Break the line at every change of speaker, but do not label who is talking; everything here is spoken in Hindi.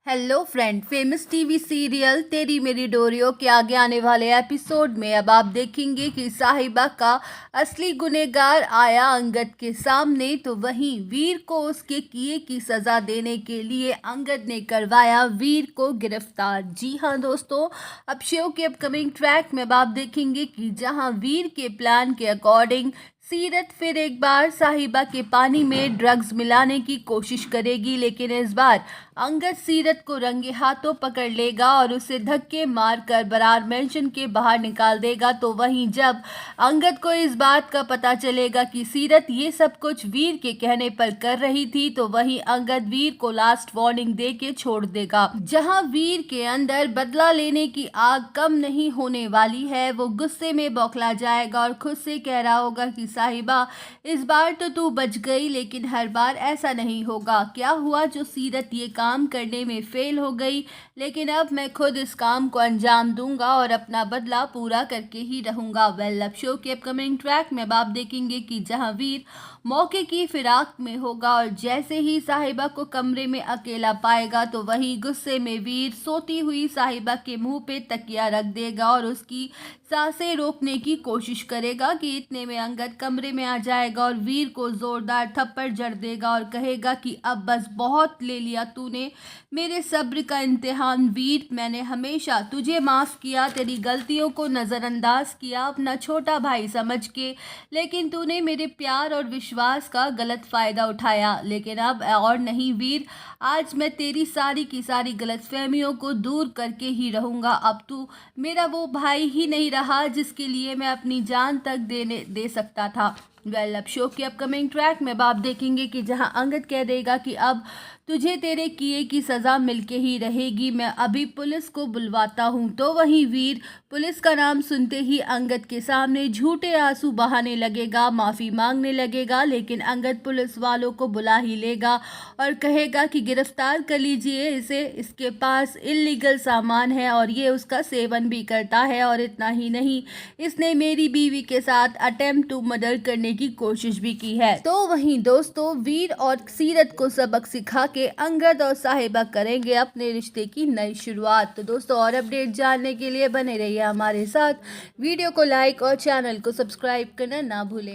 Hello friend, famous TV serial तेरी मेरी डोरियो के आगे आने वाले एपिसोड में अब आप देखेंगे कि साहिबा का असली गुनहगार आया अंगद के सामने। तो वहीं वीर को उसके किए की सजा देने के लिए अंगद ने करवाया वीर को गिरफ्तार। जी हाँ दोस्तों, अब शो के अपकमिंग ट्रैक में अब आप देखेंगे कि जहां वीर के प्लान के अकॉर्डिंग सीरत फिर एक बार साहिबा के पानी में ड्रग्स मिलाने की कोशिश करेगी, लेकिन इस बार अंगद सीरत को रंगे हाथों पकड़ लेगा और उसे धक्के मारकर बरार मेंशन के बाहर निकाल देगा। तो वहीं जब अंगद को इस बात का पता चलेगा कि सीरत ये सब कुछ वीर के कहने पर कर रही थी, तो वहीं अंगद वीर को लास्ट वार्निंग दे के छोड़ देगा। जहां वीर के अंदर बदला लेने की आग कम नहीं होने वाली है, वो गुस्से में बौखला जाएगा और खुद से कह रहा होगा कि साहिबा, इस बार तो तू बच गई, लेकिन हर बार ऐसा नहीं होगा। क्या हुआ जो सीरत ये काम करने में फेल हो गई, लेकिन अब मैं खुद इस काम को अंजाम दूंगा और अपना बदला पूरा करके ही रहूंगा। वेल, अब शो के अपकमिंग ट्रैक में अब आप देखेंगे कि जहां वीर मौके की फिराक में होगा और जैसे ही साहिबा को कमरे में अकेला पाएगा, तो वही गुस्से में वीर सोती हुई साहिबा के मुंह पे तकिया रख देगा और उसकी सांसें रोकने की कोशिश करेगा कि इतने में अंगद कमरे में आ जाएगा और वीर को जोरदार थप्पड़ जड़ देगा और कहेगा कि अब बस बहुत ले लिया तूने मेरे सब्र का इम्तिहान वीर। मैंने हमेशा तुझे माफ़ किया, तेरी गलतियों को नज़रअंदाज किया अपना छोटा भाई समझ के, लेकिन तूने मेरे प्यार और विश्वास का गलत फ़ायदा उठाया। लेकिन अब और नहीं वीर, आज मैं तेरी सारी की सारी गलतफहमियों को दूर करके ही रहूँगा। अब तू मेरा वो भाई ही नहीं रहा जिसके लिए मैं अपनी जान तक दे सकता था। वेल, अब शो के अपकमिंग ट्रैक में आप देखेंगे कि जहां अंगद कह देगा कि अब तुझे तेरे किए की सज़ा मिलके ही रहेगी, मैं अभी पुलिस को बुलवाता हूं। तो वहीं वीर पुलिस का नाम सुनते ही अंगद के सामने झूठे आंसू बहाने लगेगा, माफ़ी मांगने लगेगा, लेकिन अंगद पुलिस वालों को बुला ही लेगा और कहेगा कि गिरफ्तार कर लीजिए इसे, इसके पास इल्लीगल सामान है और ये उसका सेवन भी करता है, और इतना ही नहीं, इसने मेरी बीवी के साथ अटेम्प्ट टू मर्डर करने की कोशिश भी की है। तो वहीं दोस्तों, वीर और सीरत को सबक सिखा के अंगद और साहिबा करेंगे अपने रिश्ते की नई शुरुआत। तो दोस्तों, और अपडेट जानने के लिए बने रहिए हमारे साथ। वीडियो को लाइक और चैनल को सब्सक्राइब करना ना भूलें।